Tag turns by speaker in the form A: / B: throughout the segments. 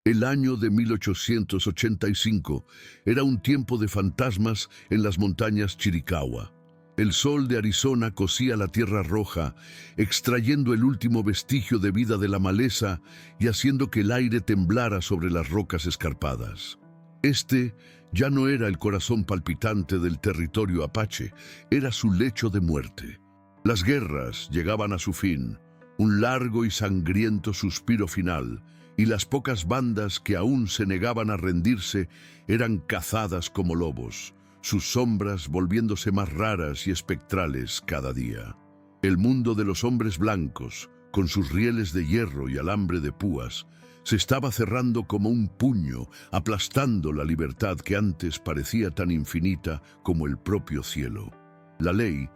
A: El año de 1885 era un tiempo de fantasmas en las montañas Chiricahua. El sol de Arizona cocía la tierra roja, extrayendo el último vestigio de vida de la maleza y haciendo que el aire temblara sobre las rocas escarpadas. Este ya no era el corazón palpitante del territorio apache, era su lecho de muerte. Las guerras llegaban a su fin, un largo y sangriento suspiro final, y las pocas bandas que aún se negaban a rendirse eran cazadas como lobos, sus sombras volviéndose más raras y espectrales cada día. El mundo de los hombres blancos, con sus rieles de hierro y alambre de púas, se estaba cerrando como un puño, aplastando la libertad que antes parecía tan infinita como el propio cielo. La ley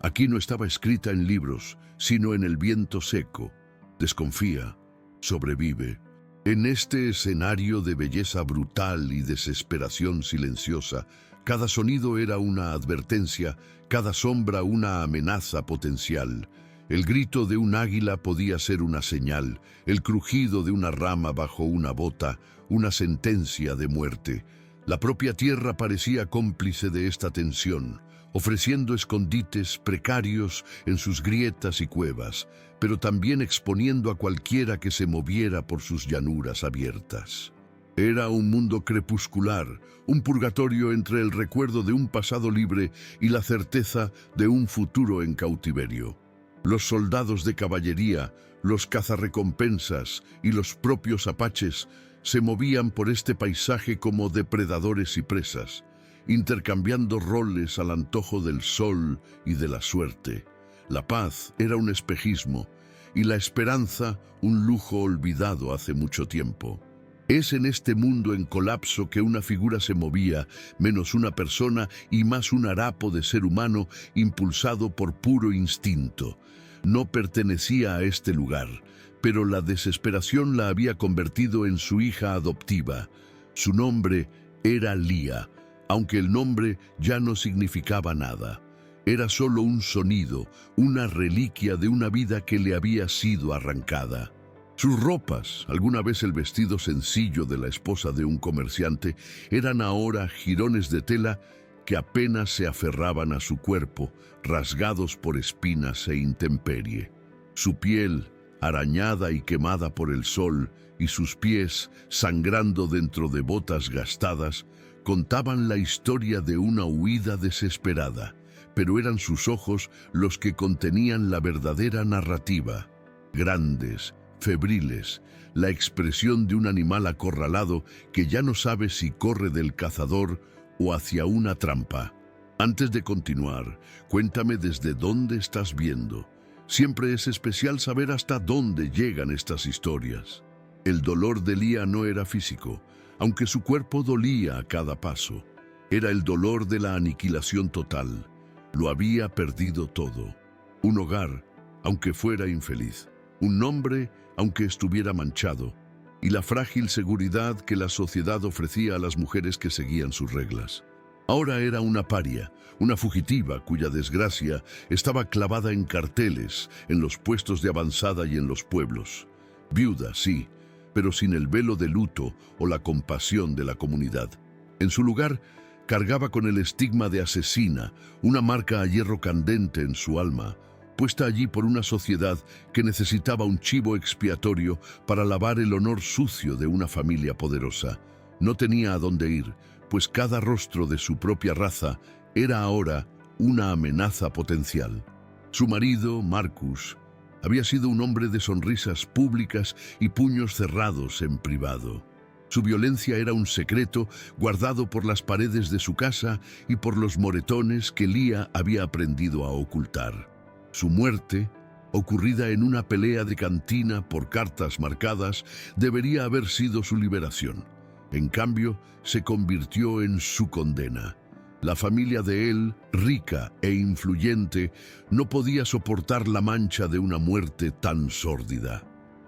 A: aquí no estaba escrita en libros, sino en el viento seco. Desconfía, sobrevive. En este escenario de belleza brutal y desesperación silenciosa, cada sonido era una advertencia, cada sombra una amenaza potencial. El grito de un águila podía ser una señal, el crujido de una rama bajo una bota, una sentencia de muerte. La propia tierra parecía cómplice de esta tensión, ofreciendo escondites precarios en sus grietas y cuevas, pero también exponiendo a cualquiera que se moviera por sus llanuras abiertas. Era un mundo crepuscular, un purgatorio entre el recuerdo de un pasado libre y la certeza de un futuro en cautiverio. Los soldados de caballería, los cazarrecompensas y los propios apaches se movían por este paisaje como depredadores y presas, intercambiando roles al antojo del sol y de la suerte. La paz era un espejismo y la esperanza un lujo olvidado hace mucho tiempo. Es en este mundo en colapso que una figura se movía, menos una persona y más un harapo de ser humano impulsado por puro instinto. No pertenecía a este lugar, pero la desesperación la había convertido en su hija adoptiva. Su nombre era Lía, aunque el nombre ya no significaba nada. Era solo un sonido, una reliquia de una vida que le había sido arrancada. Sus ropas, alguna vez el vestido sencillo de la esposa de un comerciante, eran ahora jirones de tela que apenas se aferraban a su cuerpo, rasgados por espinas e intemperie. Su piel, arañada y quemada por el sol, y sus pies, sangrando dentro de botas gastadas, contaban la historia de una huida desesperada, pero eran sus ojos los que contenían la verdadera narrativa. Grandes, febriles, la expresión de un animal acorralado que ya no sabe si corre del cazador o hacia una trampa. Antes de continuar, cuéntame desde dónde estás viendo. Siempre es especial saber hasta dónde llegan estas historias. El dolor de Lía no era físico, aunque su cuerpo dolía a cada paso. Era el dolor de la aniquilación total. Lo había perdido todo. Un hogar, aunque fuera infeliz. Un nombre, aunque estuviera manchado. Y la frágil seguridad que la sociedad ofrecía a las mujeres que seguían sus reglas. Ahora era una paria, una fugitiva cuya desgracia estaba clavada en carteles, en los puestos de avanzada y en los pueblos. Viuda, sí, pero sin el velo de luto o la compasión de la comunidad. En su lugar, cargaba con el estigma de asesina, una marca a hierro candente en su alma, puesta allí por una sociedad que necesitaba un chivo expiatorio para lavar el honor sucio de una familia poderosa. No tenía a dónde ir, pues cada rostro de su propia raza era ahora una amenaza potencial. Su marido, Marcus, había sido un hombre de sonrisas públicas y puños cerrados en privado. Su violencia era un secreto guardado por las paredes de su casa y por los moretones que Lía había aprendido a ocultar. Su muerte, ocurrida en una pelea de cantina por cartas marcadas, debería haber sido su liberación. En cambio, se convirtió en su condena. La familia de él, rica e influyente, no podía soportar la mancha de una muerte tan sórdida.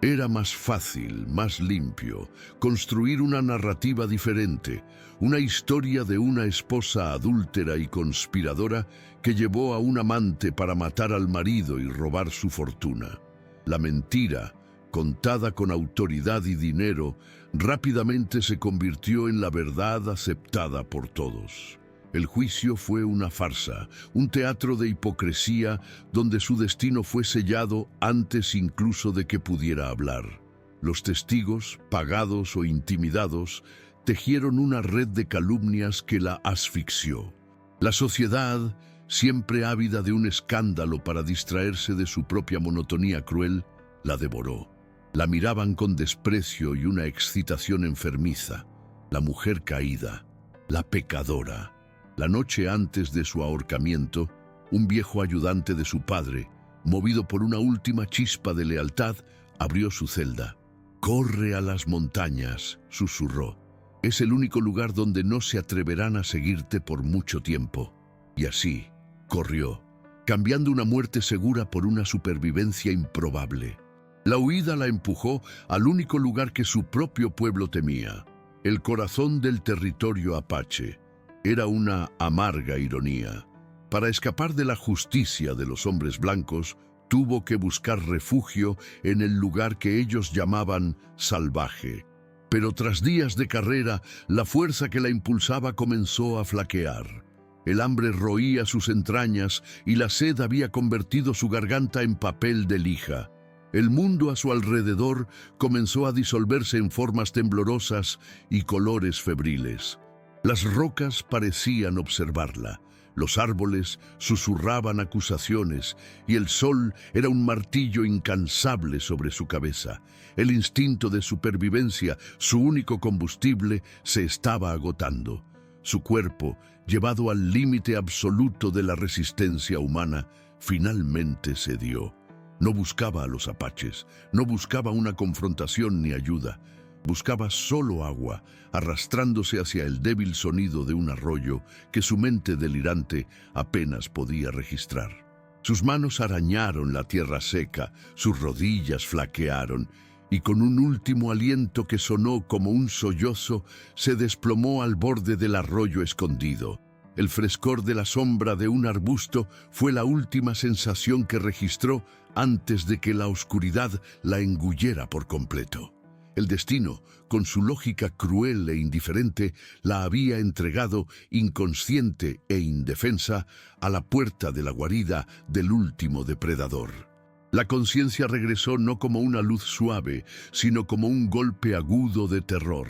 A: Era más fácil, más limpio, construir una narrativa diferente, una historia de una esposa adúltera y conspiradora que llevó a un amante para matar al marido y robar su fortuna. La mentira, contada con autoridad y dinero, Rápidamente se convirtió en la verdad aceptada por todos. El juicio fue una farsa, un teatro de hipocresía donde su destino fue sellado antes incluso de que pudiera hablar. Los testigos, pagados o intimidados, tejieron una red de calumnias que la asfixió. La sociedad, siempre ávida de un escándalo para distraerse de su propia monotonía cruel, la devoró. La miraban con desprecio y una excitación enfermiza. La mujer caída, la pecadora. La noche antes de su ahorcamiento, un viejo ayudante de su padre, movido por una última chispa de lealtad, abrió su celda. «Corre a las montañas», susurró. «Es el único lugar donde no se atreverán a seguirte por mucho tiempo». Y así, corrió, cambiando una muerte segura por una supervivencia improbable. La huida la empujó al único lugar que su propio pueblo temía, el corazón del territorio apache. Era una amarga ironía. Para escapar de la justicia de los hombres blancos, tuvo que buscar refugio en el lugar que ellos llamaban salvaje. Pero tras días de carrera, la fuerza que la impulsaba comenzó a flaquear. El hambre roía sus entrañas y la sed había convertido su garganta en papel de lija. El mundo a su alrededor comenzó a disolverse en formas temblorosas y colores febriles. Las rocas parecían observarla, los árboles susurraban acusaciones y el sol era un martillo incansable sobre su cabeza. El instinto de supervivencia, su único combustible, se estaba agotando. Su cuerpo, llevado al límite absoluto de la resistencia humana, finalmente cedió. No buscaba a los apaches, no buscaba una confrontación ni ayuda. Buscaba solo agua, arrastrándose hacia el débil sonido de un arroyo que su mente delirante apenas podía registrar. Sus manos arañaron la tierra seca, sus rodillas flaquearon, y con un último aliento que sonó como un sollozo, se desplomó al borde del arroyo escondido. El frescor de la sombra de un arbusto fue la última sensación que registró antes de que la oscuridad la engullera por completo. El destino, con su lógica cruel e indiferente, la había entregado, inconsciente e indefensa, a la puerta de la guarida del último depredador. La conciencia regresó no como una luz suave, sino como un golpe agudo de terror.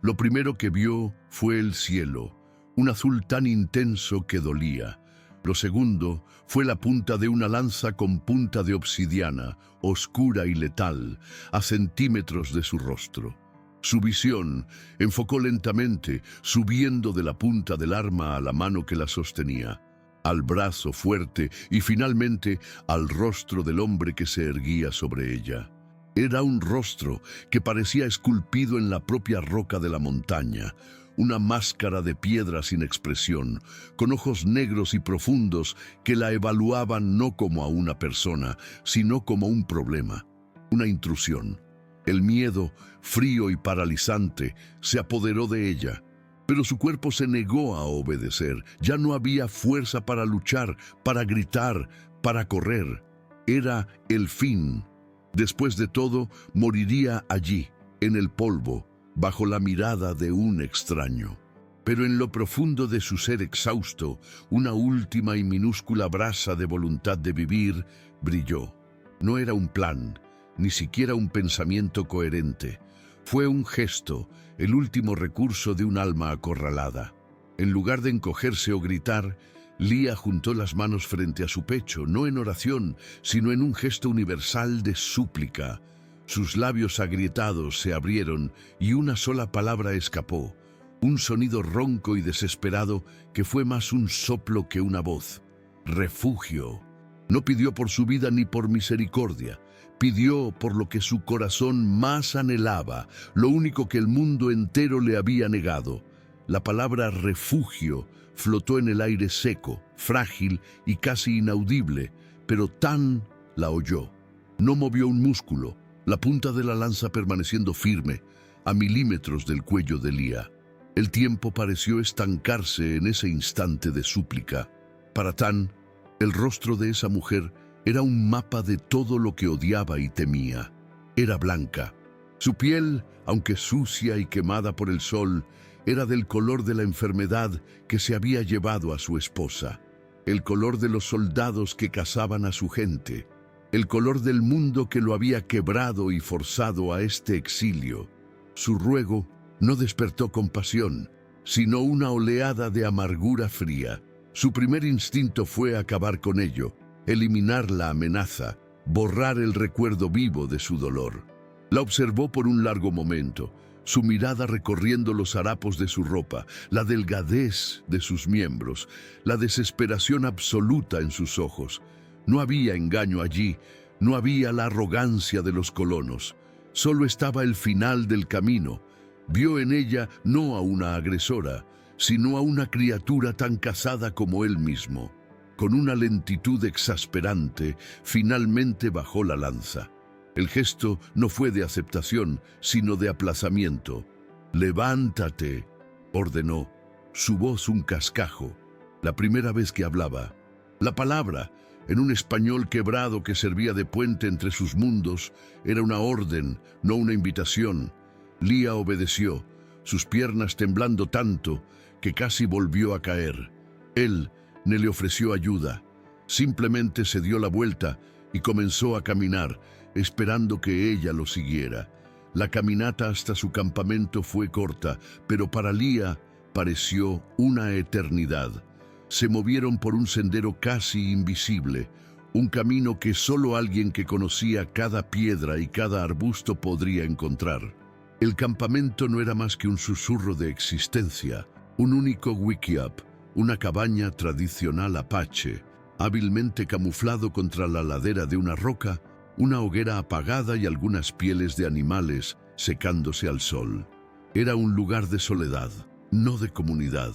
A: Lo primero que vio fue el cielo, un azul tan intenso que dolía. Lo segundo fue la punta de una lanza con punta de obsidiana, oscura y letal, a centímetros de su rostro. Su visión enfocó lentamente, subiendo de la punta del arma a la mano que la sostenía, al brazo fuerte y finalmente al rostro del hombre que se erguía sobre ella. Era un rostro que parecía esculpido en la propia roca de la montaña, una máscara de piedra sin expresión, con ojos negros y profundos que la evaluaban no como a una persona, sino como un problema, una intrusión. El miedo, frío y paralizante, se apoderó de ella, pero su cuerpo se negó a obedecer. Ya no había fuerza para luchar, para gritar, para correr. Era el fin. Después de todo, moriría allí, en el polvo, bajo la mirada de un extraño. Pero en lo profundo de su ser exhausto, una última y minúscula brasa de voluntad de vivir brilló. No era un plan, ni siquiera un pensamiento coherente. Fue un gesto, el último recurso de un alma acorralada. En lugar de encogerse o gritar, Lía juntó las manos frente a su pecho, no en oración, sino en un gesto universal de súplica. Sus labios agrietados se abrieron y una sola palabra escapó, un sonido ronco y desesperado que fue más un soplo que una voz. Refugio. No pidió por su vida ni por misericordia, pidió por lo que su corazón más anhelaba, lo único que el mundo entero le había negado. La palabra refugio flotó en el aire seco, frágil y casi inaudible, pero Tan la oyó. No movió un músculo, la punta de la lanza permaneciendo firme, a milímetros del cuello de Lía. El tiempo pareció estancarse en ese instante de súplica. Para Tan, el rostro de esa mujer era un mapa de todo lo que odiaba y temía. Era blanca, casi transparente, y su mirada, fría y paralizante, Su piel, aunque sucia y quemada por el sol, era del color de la enfermedad que se había llevado a su esposa, el color de los soldados que cazaban a su gente, el color del mundo que lo había quebrado y forzado a este exilio. Su ruego no despertó compasión, sino una oleada de amargura fría. Su primer instinto fue acabar con ello, eliminar la amenaza, borrar el recuerdo vivo de su dolor. La observó por un largo momento, su mirada recorriendo los harapos de su ropa, la delgadez de sus miembros, la desesperación absoluta en sus ojos. No había engaño allí, no había la arrogancia de los colonos. Solo estaba el final del camino. Vio en ella no a una agresora, sino a una criatura tan casada como él mismo. Con una lentitud exasperante, finalmente bajó la lanza. El gesto no fue de aceptación, sino de aplazamiento. «Levántate», ordenó, su voz un cascajo, la primera vez que hablaba. La palabra, en un español quebrado que servía de puente entre sus mundos, era una orden, no una invitación. Lía obedeció, sus piernas temblando tanto que casi volvió a caer. Él no le ofreció ayuda, simplemente se dio la vuelta y comenzó a caminar, esperando que ella lo siguiera. La caminata hasta su campamento fue corta, pero para Lía pareció una eternidad. Se movieron por un sendero casi invisible, un camino que solo alguien que conocía cada piedra y cada arbusto podría encontrar. El campamento no era más que un susurro de existencia, un único wickiup, una cabaña tradicional apache, hábilmente camuflado contra la ladera de una roca, una hoguera apagada y algunas pieles de animales secándose al sol. Era un lugar de soledad, no de comunidad,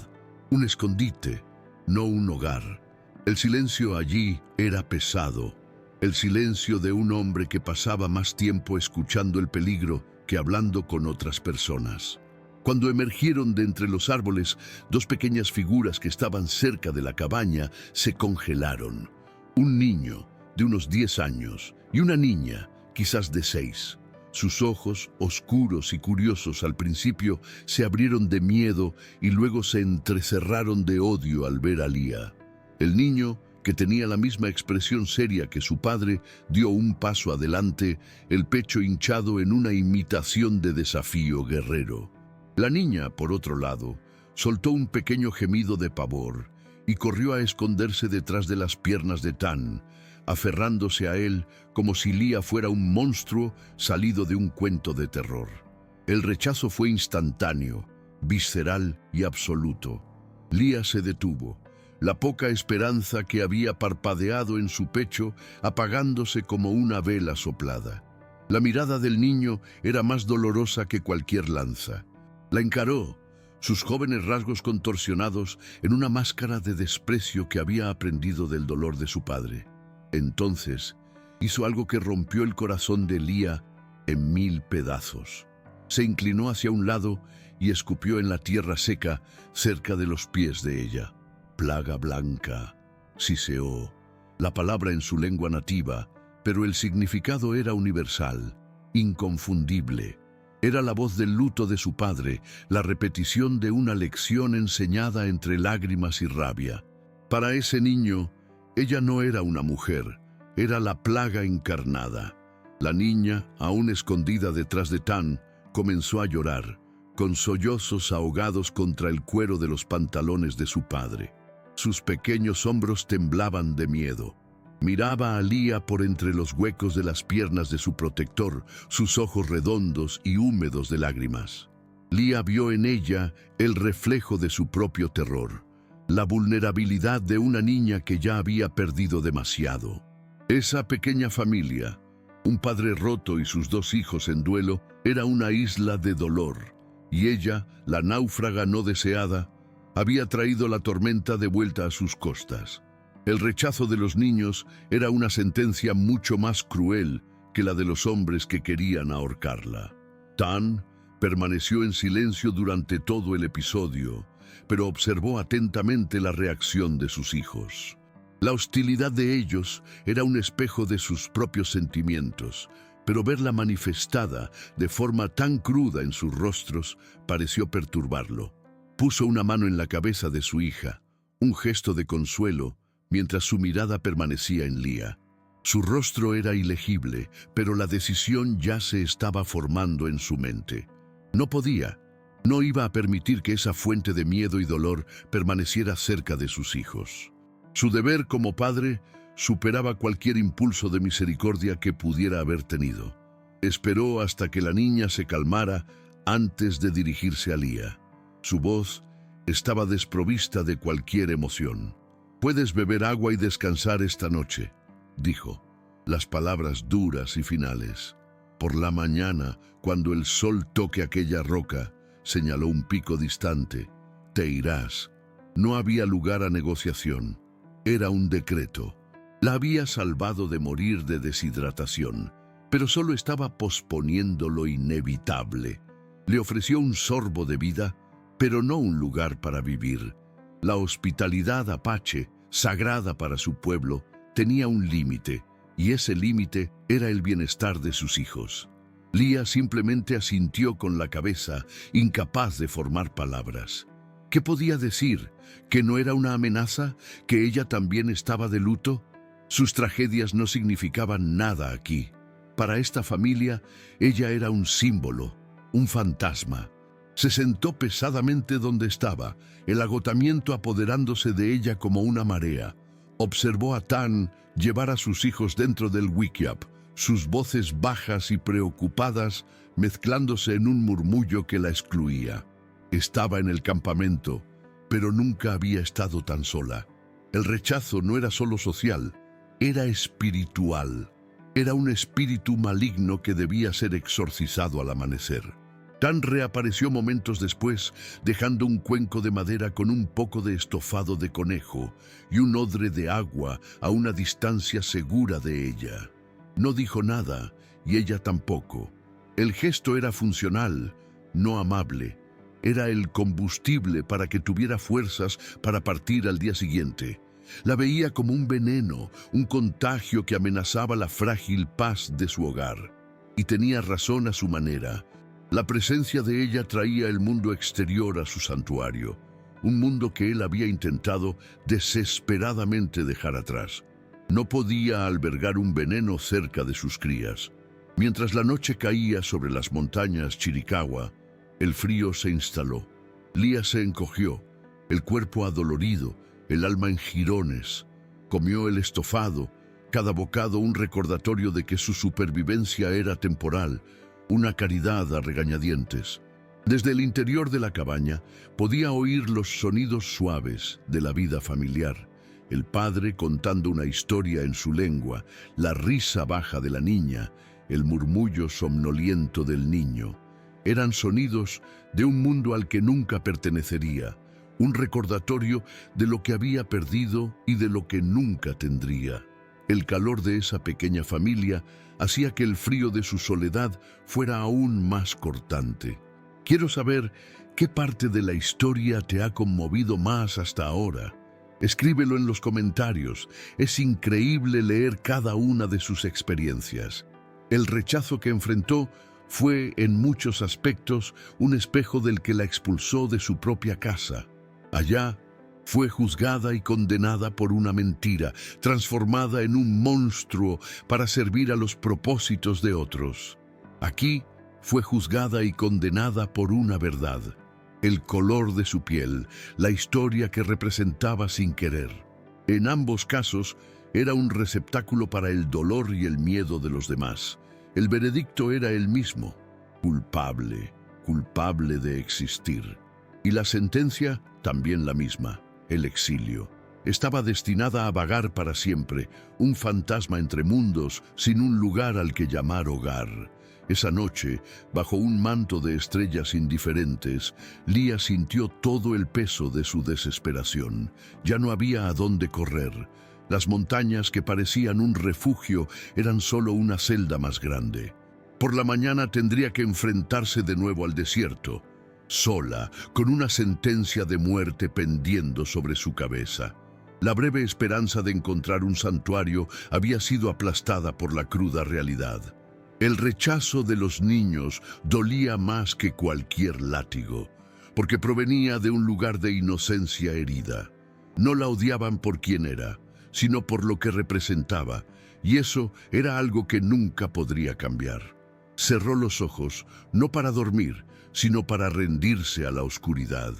A: un escondite, no un hogar. El silencio allí era pesado, el silencio de un hombre que pasaba más tiempo escuchando el peligro que hablando con otras personas. Cuando emergieron de entre los árboles, dos pequeñas figuras que estaban cerca de la cabaña se congelaron. Un niño de unos 10 años y una niña, quizás de 6. Sus ojos, oscuros y curiosos al principio, se abrieron de miedo y luego se entrecerraron de odio al ver a Lía. El niño, que tenía la misma expresión seria que su padre, dio un paso adelante, el pecho hinchado en una imitación de desafío guerrero. La niña, por otro lado, soltó un pequeño gemido de pavor y corrió a esconderse detrás de las piernas de Tan, aferrándose a él como si Lía fuera un monstruo salido de un cuento de terror. El rechazo fue instantáneo, visceral y absoluto. Lía se detuvo, la poca esperanza que había parpadeado en su pecho apagándose como una vela soplada. La mirada del niño era más dolorosa que cualquier lanza. La encaró, sus jóvenes rasgos contorsionados en una máscara de desprecio que había aprendido del dolor de su padre. Entonces, hizo algo que rompió el corazón de Lía en 1000 pedazos. Se inclinó hacia un lado y escupió en la tierra seca cerca de los pies de ella. Plaga blanca, siseó, la palabra en su lengua nativa, pero el significado era universal, inconfundible. Era la voz del luto de su padre, la repetición de una lección enseñada entre lágrimas y rabia. Para ese niño, ella no era una mujer, era la plaga encarnada. La niña, aún escondida detrás de Tan, comenzó a llorar, con sollozos ahogados contra el cuero de los pantalones de su padre. Sus pequeños hombros temblaban de miedo. Miraba a Lía por entre los huecos de las piernas de su protector, sus ojos redondos y húmedos de lágrimas. Lía vio en ella el reflejo de su propio terror, la vulnerabilidad de una niña que ya había perdido demasiado. Esa pequeña familia, un padre roto y sus 2 hijos en duelo, era una isla de dolor, y ella, la náufraga no deseada, había traído la tormenta de vuelta a sus costas. El rechazo de los niños era una sentencia mucho más cruel que la de los hombres que querían ahorcarla. Tan permaneció en silencio durante todo el episodio, pero observó atentamente la reacción de sus hijos. La hostilidad de ellos era un espejo de sus propios sentimientos, pero verla manifestada de forma tan cruda en sus rostros pareció perturbarlo. Puso una mano en la cabeza de su hija, un gesto de consuelo, mientras su mirada permanecía en Lía. Su rostro era ilegible, pero la decisión ya se estaba formando en su mente. No iba a permitir que esa fuente de miedo y dolor permaneciera cerca de sus hijos. Su deber como padre superaba cualquier impulso de misericordia que pudiera haber tenido. Esperó hasta que la niña se calmara antes de dirigirse a Lía. Su voz estaba desprovista de cualquier emoción. «Puedes beber agua y descansar esta noche», dijo, las palabras duras y finales. «Por la mañana, cuando el sol toque aquella roca», señaló un pico distante, «te irás». No había lugar a negociación. Era un decreto. La había salvado de morir de deshidratación, pero solo estaba posponiendo lo inevitable. Le ofreció un sorbo de vida, pero no un lugar para vivir. La hospitalidad apache, sagrada para su pueblo, tenía un límite, y ese límite era el bienestar de sus hijos. Lía simplemente asintió con la cabeza, incapaz de formar palabras. ¿Qué podía decir? ¿Que no era una amenaza? ¿Que ella también estaba de luto? Sus tragedias no significaban nada aquí. Para esta familia, ella era un símbolo, un fantasma. Se sentó pesadamente donde estaba, el agotamiento apoderándose de ella como una marea. Observó a Tan llevar a sus hijos dentro del wickiup, sus voces bajas y preocupadas mezclándose en un murmullo que la excluía. Estaba en el campamento, pero nunca había estado tan sola. El rechazo no era solo social, era espiritual. Era un espíritu maligno que debía ser exorcizado al amanecer. Tan reapareció momentos después, dejando un cuenco de madera con un poco de estofado de conejo y un odre de agua a una distancia segura de ella. No dijo nada, y ella tampoco. El gesto era funcional, no amable. Era el combustible para que tuviera fuerzas para partir al día siguiente. La veía como un veneno, un contagio que amenazaba la frágil paz de su hogar. Y tenía razón a su manera. La presencia de ella traía el mundo exterior a su santuario, un mundo que él había intentado desesperadamente dejar atrás. No podía albergar un veneno cerca de sus crías. Mientras la noche caía sobre las montañas Chiricahua, el frío se instaló. Lía se encogió, el cuerpo adolorido, el alma en jirones. Comió el estofado, cada bocado un recordatorio de que su supervivencia era temporal, una caridad a regañadientes. Desde el interior de la cabaña podía oír los sonidos suaves de la vida familiar. El padre contando una historia en su lengua, la risa baja de la niña, el murmullo somnoliento del niño. Eran sonidos de un mundo al que nunca pertenecería, un recordatorio de lo que había perdido y de lo que nunca tendría. El calor de esa pequeña familia hacía que el frío de su soledad fuera aún más cortante. Quiero saber qué parte de la historia te ha conmovido más hasta ahora. Escríbelo en los comentarios. Es increíble leer cada una de sus experiencias. El rechazo que enfrentó fue, en muchos aspectos, un espejo del que la expulsó de su propia casa. Allá, fue juzgada y condenada por una mentira, transformada en un monstruo para servir a los propósitos de otros. Aquí, fue juzgada y condenada por una verdad, el color de su piel, la historia que representaba sin querer. En ambos casos, era un receptáculo para el dolor y el miedo de los demás. El veredicto era el mismo: culpable, culpable de existir. Y la sentencia, también la misma: el exilio. Estaba destinada a vagar para siempre, un fantasma entre mundos, sin un lugar al que llamar hogar. Esa noche, bajo un manto de estrellas indiferentes, Lía sintió todo el peso de su desesperación. Ya no había a dónde correr. Las montañas que parecían un refugio eran solo una celda más grande. Por la mañana tendría que enfrentarse de nuevo al desierto, sola, con una sentencia de muerte pendiendo sobre su cabeza. La breve esperanza de encontrar un santuario había sido aplastada por la cruda realidad. El rechazo de los niños dolía más que cualquier látigo, porque provenía de un lugar de inocencia herida. No la odiaban por quien era, sino por lo que representaba, y eso era algo que nunca podría cambiar. Cerró los ojos, no para dormir, sino para rendirse a la oscuridad.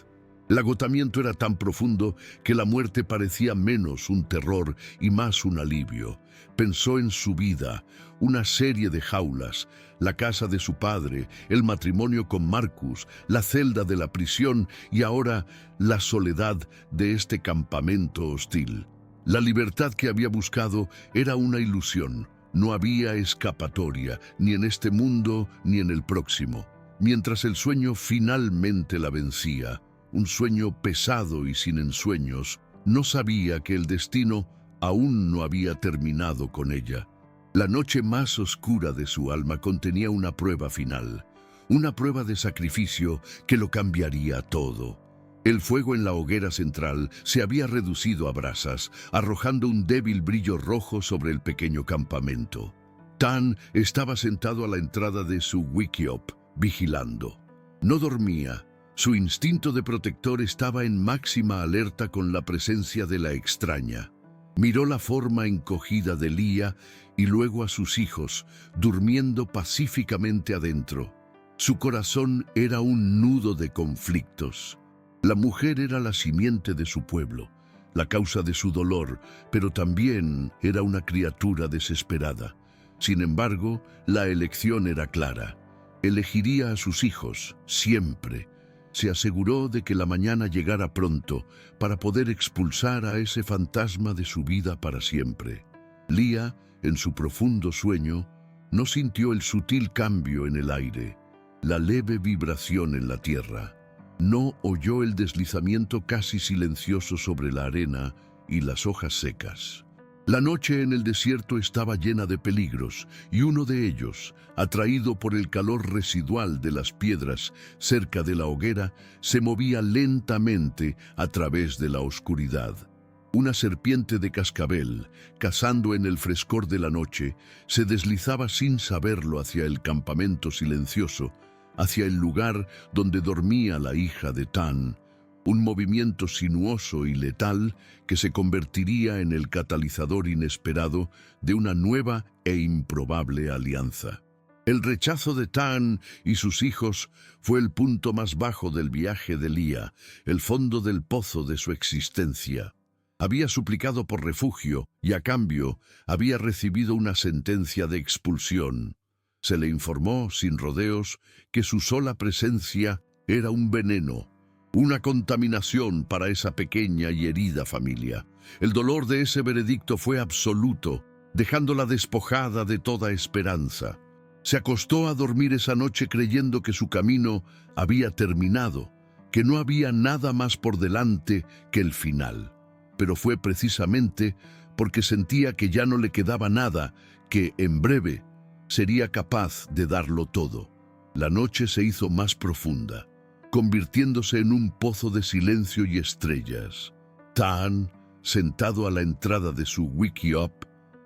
A: El agotamiento era tan profundo que la muerte parecía menos un terror y más un alivio. Pensó en su vida, una serie de jaulas, la casa de su padre, el matrimonio con Marcus, la celda de la prisión y ahora la soledad de este campamento hostil. La libertad que había buscado era una ilusión. No había escapatoria, ni en este mundo ni en el próximo. Mientras el sueño finalmente la vencía, un sueño pesado y sin ensueños, no sabía que el destino aún no había terminado con ella. La noche más oscura de su alma contenía una prueba final, una prueba de sacrificio que lo cambiaría todo. El fuego en la hoguera central se había reducido a brasas, arrojando un débil brillo rojo sobre el pequeño campamento. Tan estaba sentado a la entrada de su wickiup, vigilando. No dormía. Su instinto de protector estaba en máxima alerta con la presencia de la extraña. Miró la forma encogida de Leah y luego a sus hijos, durmiendo pacíficamente adentro. Su corazón era un nudo de conflictos. La mujer era la simiente de su pueblo, la causa de su dolor, pero también era una criatura desesperada. Sin embargo, la elección era clara. Elegiría a sus hijos, siempre. Se aseguró de que la mañana llegara pronto para poder expulsar a ese fantasma de su vida para siempre. Leah, en su profundo sueño, no sintió el sutil cambio en el aire, la leve vibración en la tierra. No oyó el deslizamiento casi silencioso sobre la arena y las hojas secas. La noche en el desierto estaba llena de peligros, y uno de ellos, atraído por el calor residual de las piedras cerca de la hoguera, se movía lentamente a través de la oscuridad. Una serpiente de cascabel, cazando en el frescor de la noche, se deslizaba sin saberlo hacia el campamento silencioso, hacia el lugar donde dormía la hija de Tan, un movimiento sinuoso y letal que se convertiría en el catalizador inesperado de una nueva e improbable alianza. El rechazo de Tan y sus hijos fue el punto más bajo del viaje de Leah, el fondo del pozo de su existencia. Había suplicado por refugio y a cambio había recibido una sentencia de expulsión. Se le informó, sin rodeos, que su sola presencia era un veneno, una contaminación para esa pequeña y herida familia. El dolor de ese veredicto fue absoluto, dejándola despojada de toda esperanza. Se acostó a dormir esa noche creyendo que su camino había terminado, que no había nada más por delante que el final. Pero fue precisamente porque sentía que ya no le quedaba nada, que en breve sería capaz de darlo todo. La noche se hizo más profunda, convirtiéndose en un pozo de silencio y estrellas. Tan, sentado a la entrada de su wickiup,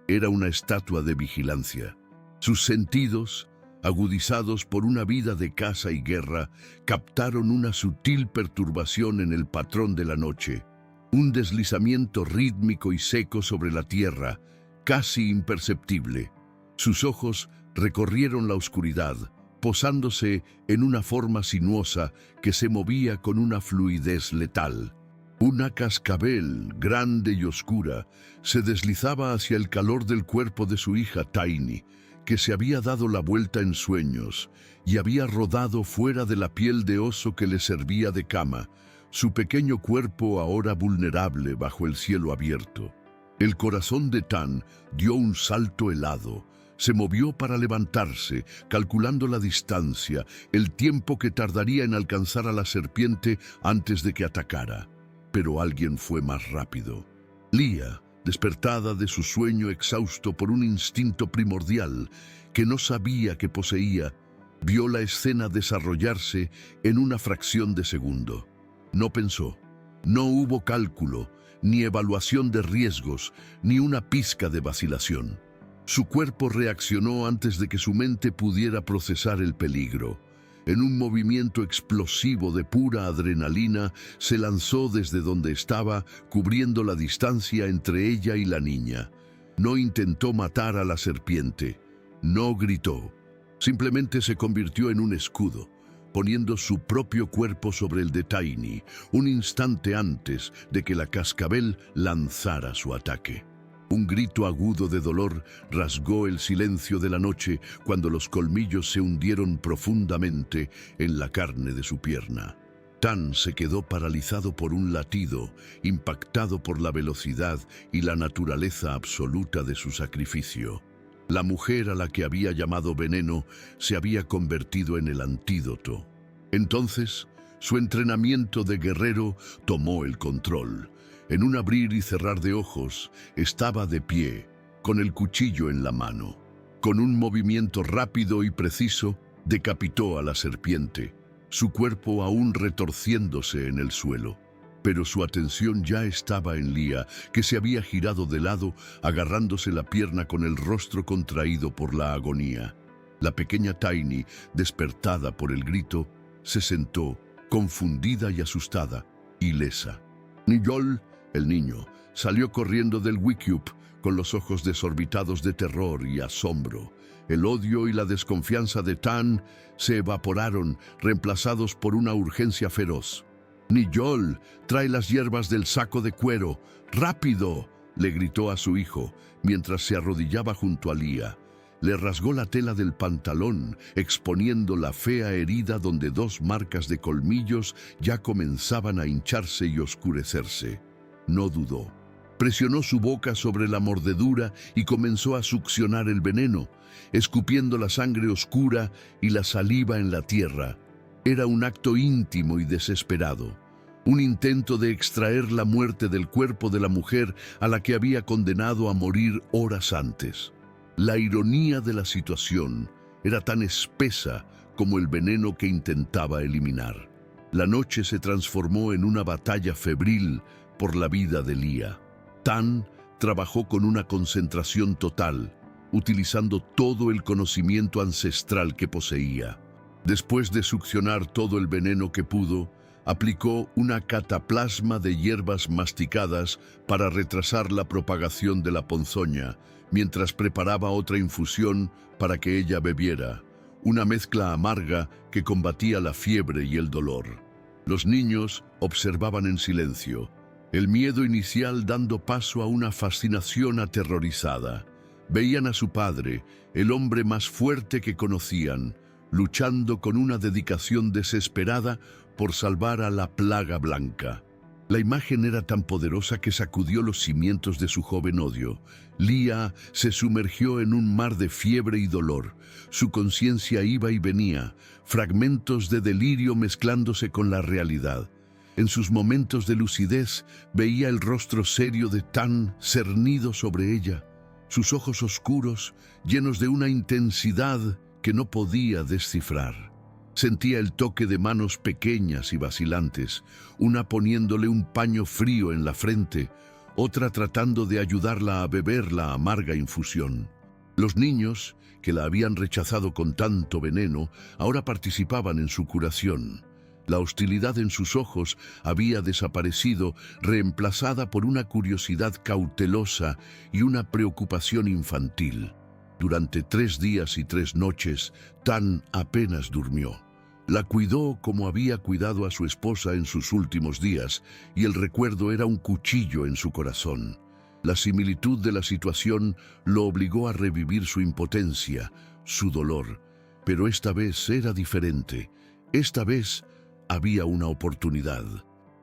A: era una estatua de vigilancia. Sus sentidos, agudizados por una vida de caza y guerra, captaron una sutil perturbación en el patrón de la noche, un deslizamiento rítmico y seco sobre la tierra, casi imperceptible. Sus ojos recorrieron la oscuridad, posándose en una forma sinuosa que se movía con una fluidez letal. Una cascabel, grande y oscura, se deslizaba hacia el calor del cuerpo de su hija Tiny, que se había dado la vuelta en sueños y había rodado fuera de la piel de oso que le servía de cama, su pequeño cuerpo ahora vulnerable bajo el cielo abierto. El corazón de Tan dio un salto helado. Se movió para levantarse, calculando la distancia, el tiempo que tardaría en alcanzar a la serpiente antes de que atacara. Pero alguien fue más rápido. Leah, despertada de su sueño exhausto por un instinto primordial que no sabía que poseía, vio la escena desarrollarse en una fracción de segundo. No pensó, no hubo cálculo, ni evaluación de riesgos, ni una pizca de vacilación. Su cuerpo reaccionó antes de que su mente pudiera procesar el peligro. En un movimiento explosivo de pura adrenalina, se lanzó desde donde estaba, cubriendo la distancia entre ella y la niña. No intentó matar a la serpiente. No gritó. Simplemente se convirtió en un escudo, poniendo su propio cuerpo sobre el de Tiny, un instante antes de que la cascabel lanzara su ataque. Un grito agudo de dolor rasgó el silencio de la noche cuando los colmillos se hundieron profundamente en la carne de su pierna. Tan se quedó paralizado por un latido, impactado por la velocidad y la naturaleza absoluta de su sacrificio. La mujer a la que había llamado veneno se había convertido en el antídoto. Entonces, su entrenamiento de guerrero tomó el control. En un abrir y cerrar de ojos, estaba de pie, con el cuchillo en la mano. Con un movimiento rápido y preciso, decapitó a la serpiente, su cuerpo aún retorciéndose en el suelo. Pero su atención ya estaba en Leah, que se había girado de lado, agarrándose la pierna con el rostro contraído por la agonía. La pequeña Tiny, despertada por el grito, se sentó, confundida y asustada, ilesa. Niyol, el niño, salió corriendo del Wickiup con los ojos desorbitados de terror y asombro. El odio y la desconfianza de Tan se evaporaron, reemplazados por una urgencia feroz. «Niyol, trae las hierbas del saco de cuero. ¡Rápido!», le gritó a su hijo, mientras se arrodillaba junto a Leah. Le rasgó la tela del pantalón, exponiendo la fea herida donde 2 marcas de colmillos ya comenzaban a hincharse y oscurecerse. No dudó. Presionó su boca sobre la mordedura y comenzó a succionar el veneno, escupiendo la sangre oscura y la saliva en la tierra. Era un acto íntimo y desesperado, un intento de extraer la muerte del cuerpo de la mujer a la que había condenado a morir horas antes. La ironía de la situación era tan espesa como el veneno que intentaba eliminar. La noche se transformó en una batalla febril por la vida de Leah. Tan trabajó con una concentración total, utilizando todo el conocimiento ancestral que poseía. Después de succionar todo el veneno que pudo, aplicó una cataplasma de hierbas masticadas para retrasar la propagación de la ponzoña, mientras preparaba otra infusión para que ella bebiera, una mezcla amarga que combatía la fiebre y el dolor. Los niños observaban en silencio, el miedo inicial dando paso a una fascinación aterrorizada. Veían a su padre, el hombre más fuerte que conocían, luchando con una dedicación desesperada por salvar a la plaga blanca. La imagen era tan poderosa que sacudió los cimientos de su joven odio. Leah se sumergió en un mar de fiebre y dolor. Su conciencia iba y venía, fragmentos de delirio mezclándose con la realidad. En sus momentos de lucidez veía el rostro serio de Tan cernido sobre ella, sus ojos oscuros, llenos de una intensidad que no podía descifrar. Sentía el toque de manos pequeñas y vacilantes, una poniéndole un paño frío en la frente, otra tratando de ayudarla a beber la amarga infusión. Los niños, que la habían rechazado con tanto veneno, ahora participaban en su curación. La hostilidad en sus ojos había desaparecido, reemplazada por una curiosidad cautelosa y una preocupación infantil. Durante 3 días y 3 noches, Tan apenas durmió. La cuidó como había cuidado a su esposa en sus últimos días, y el recuerdo era un cuchillo en su corazón. La similitud de la situación lo obligó a revivir su impotencia, su dolor. Pero esta vez era diferente. Esta vez había una oportunidad.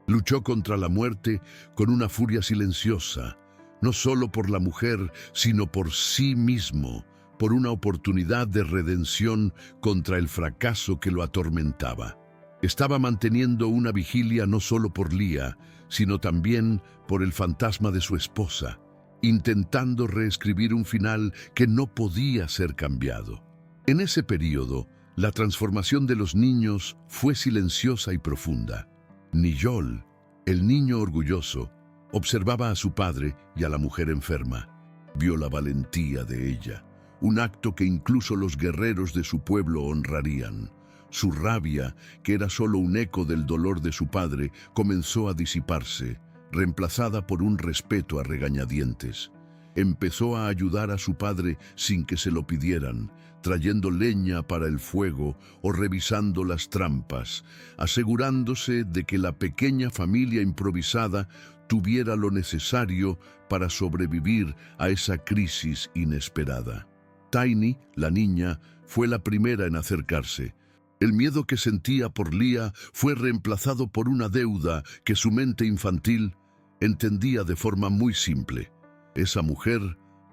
A: Luchó contra la muerte con una furia silenciosa, no solo por la mujer, sino por sí mismo, por una oportunidad de redención contra el fracaso que lo atormentaba. Estaba manteniendo una vigilia no solo por Leah, sino también por el fantasma de su esposa, intentando reescribir un final que no podía ser cambiado. En ese período, la transformación de los niños fue silenciosa y profunda. Niyol, el niño orgulloso, observaba a su padre y a la mujer enferma. Vio la valentía de ella, un acto que incluso los guerreros de su pueblo honrarían. Su rabia, que era solo un eco del dolor de su padre, comenzó a disiparse, reemplazada por un respeto a regañadientes. Empezó a ayudar a su padre sin que se lo pidieran, trayendo leña para el fuego o revisando las trampas, asegurándose de que la pequeña familia improvisada tuviera lo necesario para sobrevivir a esa crisis inesperada. Tiny, la niña, fue la primera en acercarse. El miedo que sentía por Leah fue reemplazado por una deuda que su mente infantil entendía de forma muy simple. Esa mujer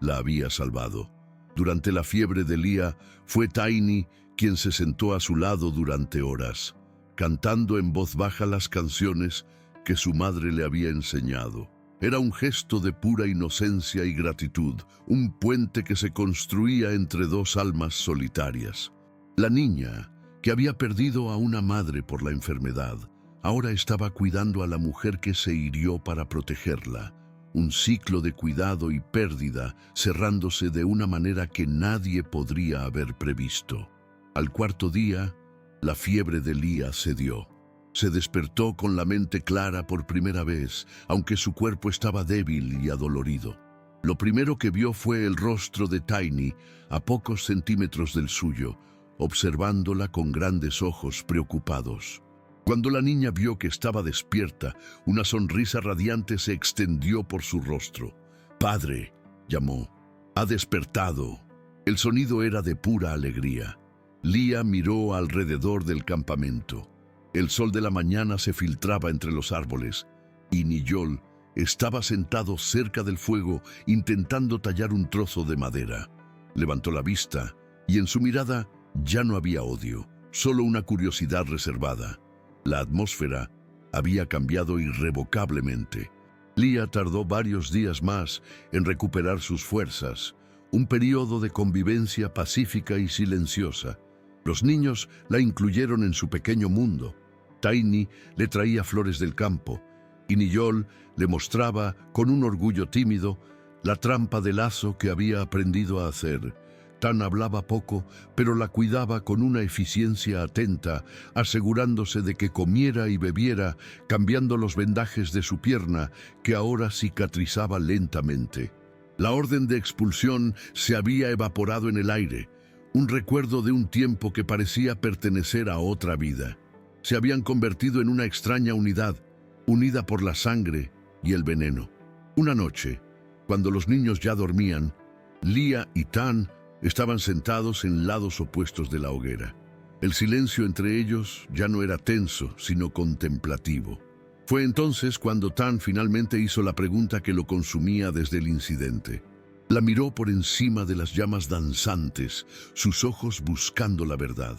A: la había salvado. Durante la fiebre de Leah, fue Tiny quien se sentó a su lado durante horas, cantando en voz baja las canciones que su madre le había enseñado. Era un gesto de pura inocencia y gratitud, un puente que se construía entre dos almas solitarias. La niña, que había perdido a una madre por la enfermedad, ahora estaba cuidando a la mujer que se hirió para protegerla. Un ciclo de cuidado y pérdida cerrándose de una manera que nadie podría haber previsto. Al cuarto día, la fiebre de Leah cedió. Se despertó con la mente clara por primera vez, aunque su cuerpo estaba débil y adolorido. Lo primero que vio fue el rostro de Tiny, a pocos centímetros del suyo, observándola con grandes ojos preocupados. Cuando la niña vio que estaba despierta, una sonrisa radiante se extendió por su rostro. «Padre», llamó, «ha despertado». El sonido era de pura alegría. Leah miró alrededor del campamento. El sol de la mañana se filtraba entre los árboles, y Niyol estaba sentado cerca del fuego intentando tallar un trozo de madera. Levantó la vista, y en su mirada ya no había odio, solo una curiosidad reservada. La atmósfera había cambiado irrevocablemente. Leah tardó varios días más en recuperar sus fuerzas, un periodo de convivencia pacífica y silenciosa. Los niños la incluyeron en su pequeño mundo. Tiny le traía flores del campo, y Niyol le mostraba, con un orgullo tímido, la trampa de lazo que había aprendido a hacer. Tan hablaba poco, pero la cuidaba con una eficiencia atenta, asegurándose de que comiera y bebiera, cambiando los vendajes de su pierna, que ahora cicatrizaba lentamente. La orden de expulsión se había evaporado en el aire, un recuerdo de un tiempo que parecía pertenecer a otra vida. Se habían convertido en una extraña unidad, unida por la sangre y el veneno. Una noche, cuando los niños ya dormían, Leah y Tan estaban sentados en lados opuestos de la hoguera. El silencio entre ellos ya no era tenso, sino contemplativo. Fue entonces cuando Tan finalmente hizo la pregunta que lo consumía desde el incidente. La miró por encima de las llamas danzantes, sus ojos buscando la verdad.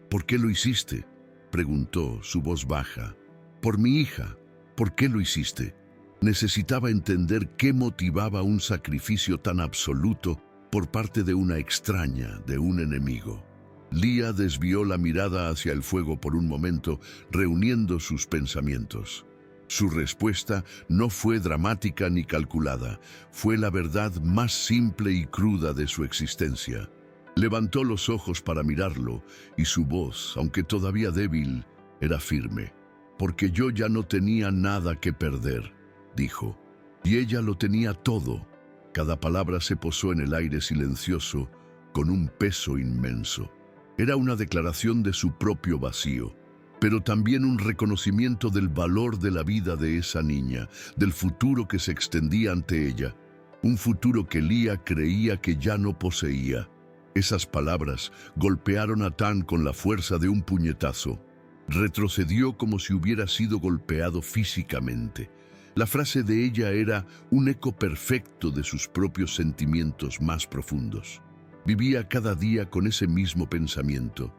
A: «¿Por qué lo hiciste?», preguntó, su voz baja. «Por mi hija. ¿Por qué lo hiciste?». Necesitaba entender qué motivaba un sacrificio tan absoluto por parte de una extraña, de un enemigo. Leah desvió la mirada hacia el fuego por un momento, reuniendo sus pensamientos. Su respuesta no fue dramática ni calculada, fue la verdad más simple y cruda de su existencia. Levantó los ojos para mirarlo, y su voz, aunque todavía débil, era firme. «Porque yo ya no tenía nada que perder», dijo, «y ella lo tenía todo». Cada palabra se posó en el aire silencioso, con un peso inmenso. Era una declaración de su propio vacío, pero también un reconocimiento del valor de la vida de esa niña, del futuro que se extendía ante ella, un futuro que Leah creía que ya no poseía. Esas palabras golpearon a Tan con la fuerza de un puñetazo. Retrocedió como si hubiera sido golpeado físicamente. La frase de ella era un eco perfecto de sus propios sentimientos más profundos. Vivía cada día con ese mismo pensamiento.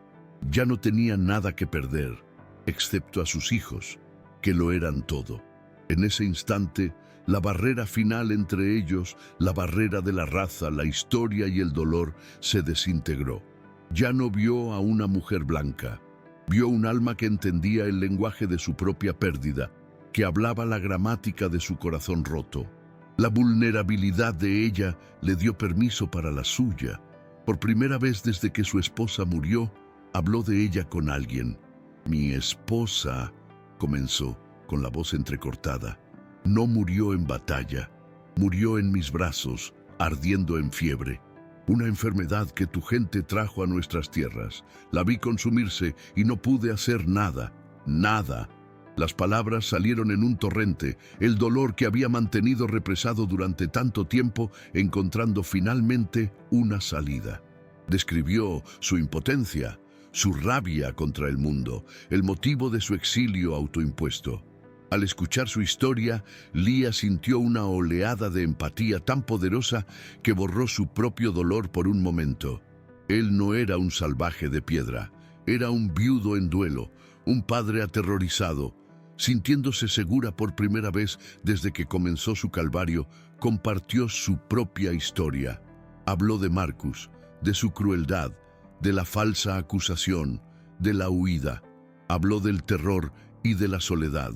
A: Ya no tenía nada que perder, excepto a sus hijos, que lo eran todo. En ese instante, la barrera final entre ellos, la barrera de la raza, la historia y el dolor, se desintegró. Ya no vio a una mujer blanca. Vio un alma que entendía el lenguaje de su propia pérdida, que hablaba la gramática de su corazón roto. La vulnerabilidad de ella le dio permiso para la suya. Por primera vez desde que su esposa murió, habló de ella con alguien. Mi esposa, comenzó, con la voz entrecortada, no murió en batalla, murió en mis brazos, ardiendo en fiebre. Una enfermedad que tu gente trajo a nuestras tierras. La vi consumirse y no pude hacer nada, nada. Las palabras salieron en un torrente, el dolor que había mantenido represado durante tanto tiempo, encontrando finalmente una salida. Describió su impotencia, su rabia contra el mundo, el motivo de su exilio autoimpuesto. Al escuchar su historia, Lía sintió una oleada de empatía tan poderosa que borró su propio dolor por un momento. Él no era un salvaje de piedra, era un viudo en duelo, un padre aterrorizado. Sintiéndose segura por primera vez desde que comenzó su calvario, compartió su propia historia. Habló de Marcus, de su crueldad, de la falsa acusación, de la huida. Habló del terror y de la soledad.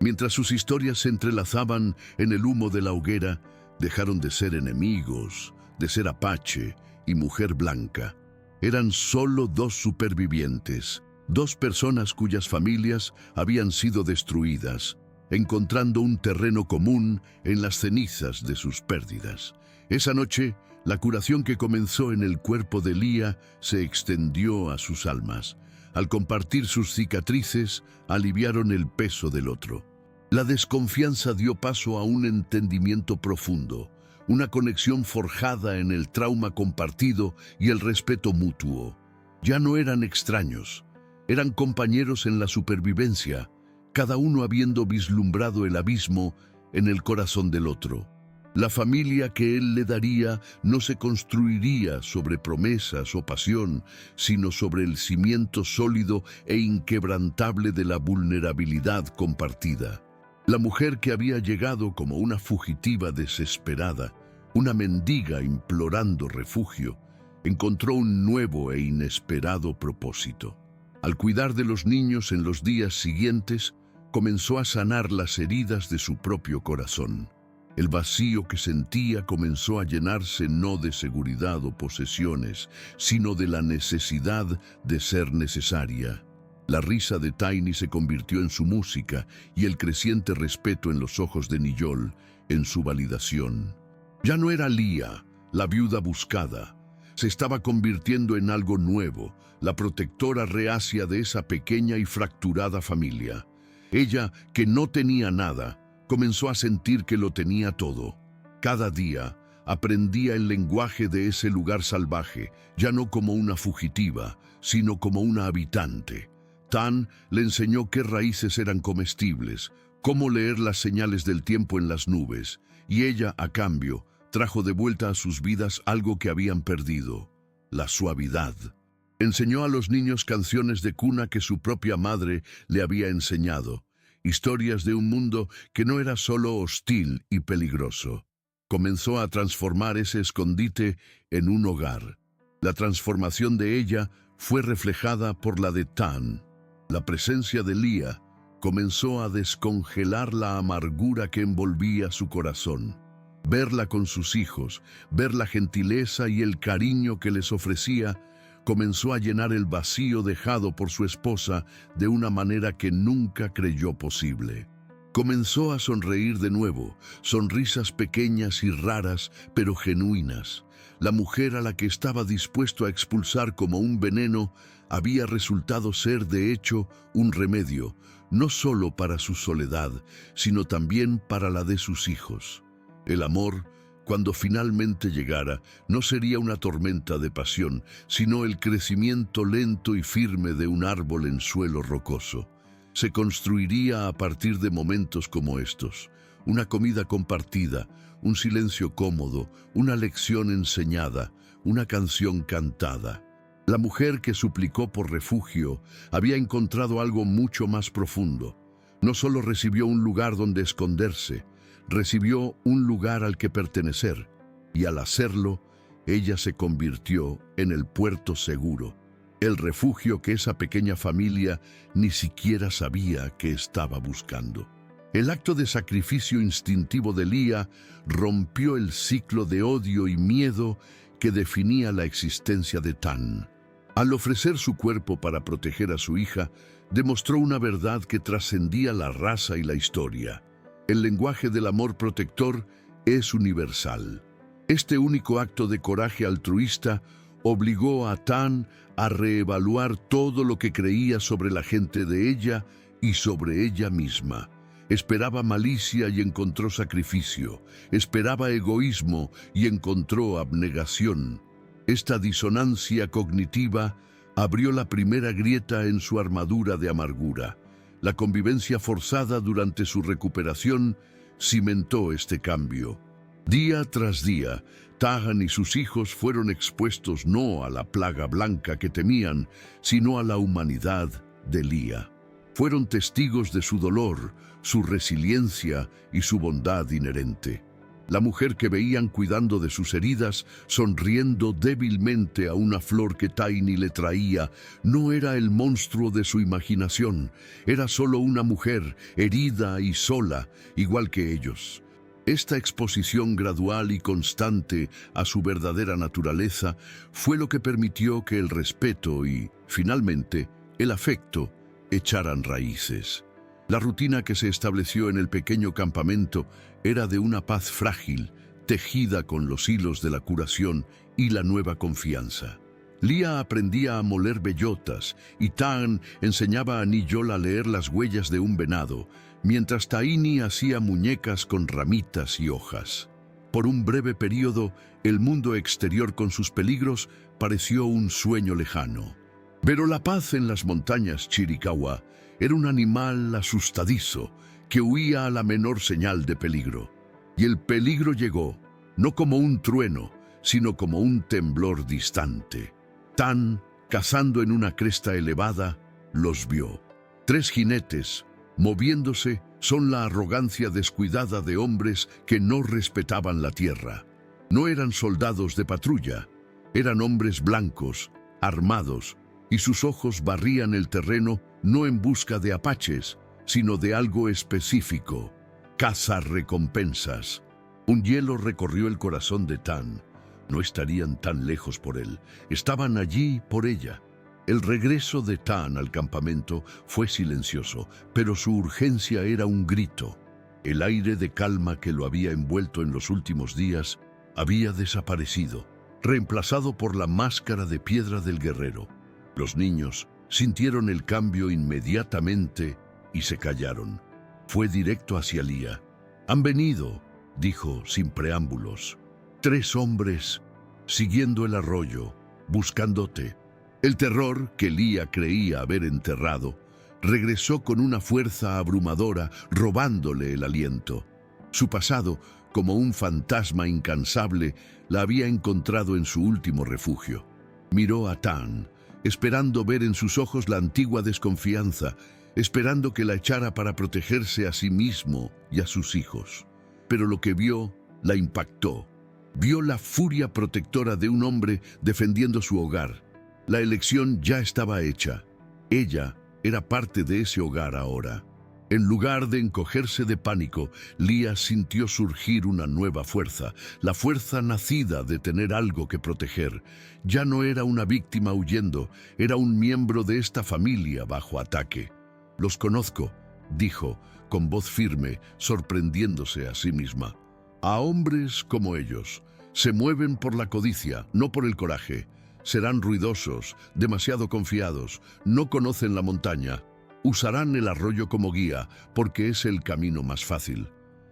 A: Mientras sus historias se entrelazaban en el humo de la hoguera, dejaron de ser enemigos, de ser Apache y Mujer Blanca. Eran solo dos supervivientes, dos personas cuyas familias habían sido destruidas, encontrando un terreno común en las cenizas de sus pérdidas. Esa noche, la curación que comenzó en el cuerpo de Lía se extendió a sus almas. Al compartir sus cicatrices, aliviaron el peso del otro. La desconfianza dio paso a un entendimiento profundo, una conexión forjada en el trauma compartido y el respeto mutuo. Ya no eran extraños, eran compañeros en la supervivencia, cada uno habiendo vislumbrado el abismo en el corazón del otro. La familia que él le daría no se construiría sobre promesas o pasión, sino sobre el cimiento sólido e inquebrantable de la vulnerabilidad compartida. La mujer que había llegado como una fugitiva desesperada, una mendiga implorando refugio, encontró un nuevo e inesperado propósito. Al cuidar de los niños en los días siguientes, comenzó a sanar las heridas de su propio corazón. El vacío que sentía comenzó a llenarse no de seguridad o posesiones, sino de la necesidad de ser necesaria. La risa de Tiny se convirtió en su música y el creciente respeto en los ojos de Niyol en su validación. Ya no era Lía, la viuda buscada. Se estaba convirtiendo en algo nuevo, la protectora reacia de esa pequeña y fracturada familia. Ella, que no tenía nada, comenzó a sentir que lo tenía todo. Cada día aprendía el lenguaje de ese lugar salvaje, ya no como una fugitiva, sino como una habitante. Tan le enseñó qué raíces eran comestibles, cómo leer las señales del tiempo en las nubes, y ella, a cambio, trajo de vuelta a sus vidas algo que habían perdido: la suavidad. Enseñó a los niños canciones de cuna que su propia madre le había enseñado, historias de un mundo que no era solo hostil y peligroso. Comenzó a transformar ese escondite en un hogar. La transformación de ella fue reflejada por la de Tan. La presencia de Lía comenzó a descongelar la amargura que envolvía su corazón. Verla con sus hijos, ver la gentileza y el cariño que les ofrecía, comenzó a llenar el vacío dejado por su esposa de una manera que nunca creyó posible. Comenzó a sonreír de nuevo, sonrisas pequeñas y raras, pero genuinas. La mujer a la que estaba dispuesto a expulsar como un veneno había resultado ser, de hecho, un remedio, no solo para su soledad, sino también para la de sus hijos. El amor, cuando finalmente llegara, no sería una tormenta de pasión, sino el crecimiento lento y firme de un árbol en suelo rocoso. Se construiría a partir de momentos como estos: una comida compartida, un silencio cómodo, una lección enseñada, una canción cantada. La mujer que suplicó por refugio había encontrado algo mucho más profundo. No solo recibió un lugar donde esconderse, recibió un lugar al que pertenecer, y al hacerlo, ella se convirtió en el puerto seguro, el refugio que esa pequeña familia ni siquiera sabía que estaba buscando. El acto de sacrificio instintivo de Lía rompió el ciclo de odio y miedo que definía la existencia de Tan. Al ofrecer su cuerpo para proteger a su hija, demostró una verdad que trascendía la raza y la historia. El lenguaje del amor protector es universal. Este único acto de coraje altruista obligó a Tan a reevaluar todo lo que creía sobre la gente de ella y sobre ella misma. Esperaba malicia y encontró sacrificio. Esperaba egoísmo y encontró abnegación. Esta disonancia cognitiva abrió la primera grieta en su armadura de amargura. La convivencia forzada durante su recuperación cimentó este cambio. Día tras día, Tan y sus hijos fueron expuestos no a la plaga blanca que temían, sino a la humanidad de Lía. Fueron testigos de su dolor, su resiliencia y su bondad inherente. La mujer que veían cuidando de sus heridas, sonriendo débilmente a una flor que Tiny le traía, no era el monstruo de su imaginación, era solo una mujer herida y sola, igual que ellos. Esta exposición gradual y constante a su verdadera naturaleza fue lo que permitió que el respeto y, finalmente, el afecto echaran raíces. La rutina que se estableció en el pequeño campamento era de una paz frágil, tejida con los hilos de la curación y la nueva confianza. Lía aprendía a moler bellotas y Tan enseñaba a Niyol a leer las huellas de un venado, mientras Taini hacía muñecas con ramitas y hojas. Por un breve periodo, el mundo exterior con sus peligros pareció un sueño lejano. Pero la paz en las montañas Chiricahua era un animal asustadizo que huía a la menor señal de peligro. Y el peligro llegó, no como un trueno, sino como un temblor distante. Tan, cazando en una cresta elevada, los vio. 3 jinetes, moviéndose, son la arrogancia descuidada de hombres que no respetaban la tierra. No eran soldados de patrulla, eran hombres blancos, armados, y sus ojos barrían el terreno no en busca de apaches, sino de algo específico: cazarrecompensas. Un hielo recorrió el corazón de Tan. No estarían tan lejos por él, estaban allí por ella. El regreso de Tan al campamento fue silencioso, pero su urgencia era un grito. El aire de calma que lo había envuelto en los últimos días había desaparecido, reemplazado por la máscara de piedra del guerrero. Los niños sintieron el cambio inmediatamente y se callaron. Fue directo hacia Lía. «Han venido», dijo sin preámbulos. 3 hombres, siguiendo el arroyo, buscándote. El terror que Lía creía haber enterrado regresó con una fuerza abrumadora, robándole el aliento. Su pasado, como un fantasma incansable, la había encontrado en su último refugio. Miró a Tan, esperando ver en sus ojos la antigua desconfianza, esperando que la echara para protegerse a sí mismo y a sus hijos. Pero lo que vio la impactó. Vio la furia protectora de un hombre defendiendo su hogar. La elección ya estaba hecha. Ella era parte de ese hogar ahora. En lugar de encogerse de pánico, Lía sintió surgir una nueva fuerza, la fuerza nacida de tener algo que proteger. Ya no era una víctima huyendo, era un miembro de esta familia bajo ataque. «Los conozco», dijo, con voz firme, sorprendiéndose a sí misma. «A hombres como ellos. Se mueven por la codicia, no por el coraje. Serán ruidosos, demasiado confiados, no conocen la montaña. Usarán el arroyo como guía, porque es el camino más fácil».